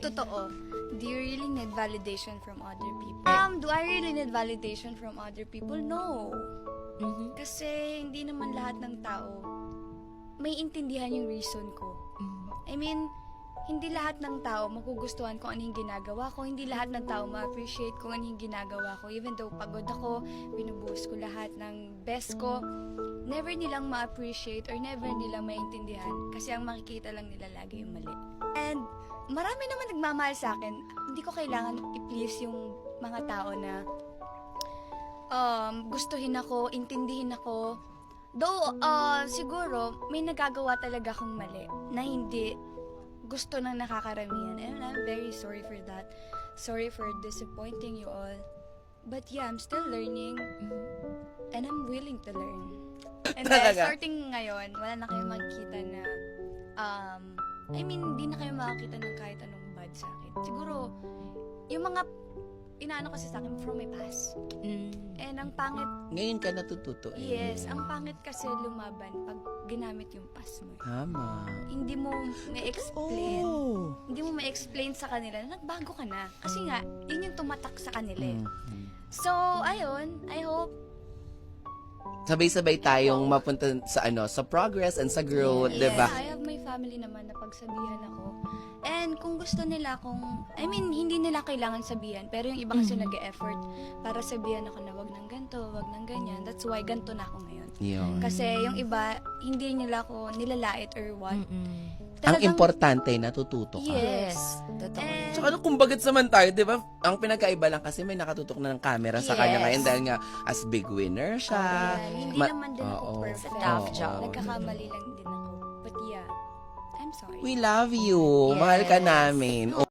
totoo, do you really need validation from other people? Do I really need validation from other people? No. Kasi hindi naman lahat ng tao may intindihan yung reason ko. I mean, hindi lahat ng tao magugustuhan kung ano yung ginagawa ko. Hindi lahat ng tao ma-appreciate kung ano yung ginagawa ko. Even though pagod ako, binubuhos ko lahat ng best ko, never nilang ma-appreciate or never nilang maintindihan kasi ang makikita lang nila lagi yung mali. And marami naman nagmamahal sa akin. Hindi ko kailangan i-please yung mga tao na gustuhin ako, intindihin ako. Though, siguro, may nagagawa talaga akong mali na hindi gusto ng nakakaramihan. And I'm very sorry for that. Sorry for disappointing you all. But yeah, I'm still learning. And I'm willing to learn. And then, starting ngayon, wala na kayong makikita na, I mean, hindi na kayo makakita ng kahit anong bad sa akin. Siguro, yung mga inaano kasi sa akin from my past. And ang pangit, Ngayon ka natututo. yes, ang pangit kasi lumaban pag ginamit yung past mo. Tama. Hindi mo ma-explain. Oh. Hindi mo ma-explain sa kanila na nagbago ka na. Kasi nga, yun yung tumatak sa kanila. So, ayun, I hope Sabay-sabay tayong mapunta sa sa progress and sa growth, 'di ba? I have my family naman na pagsabihan ako. And kung gusto nila I mean, hindi nila kailangan sabihan, pero yung iba kasi nag-e-effort para sabihan ako na wag nang ganito, wag nang ganyan. That's why ganito na ako ngayon. Yun. Kasi yung iba, hindi nila ako nilalait or what. Ang importante, natututo ka. Yes. Totoo. And, So, kung bagets naman tayo, di ba? Ang pinagkaiba lang kasi may nakatutok na ng camera sa kanya Yes. ngayon dahil nga as big winner siya. hindi naman din ako Oo. perfect. Tough job. Nagkakamali lang din ako. But yeah, I'm sorry. We love you. Mahal ka Yes. namin.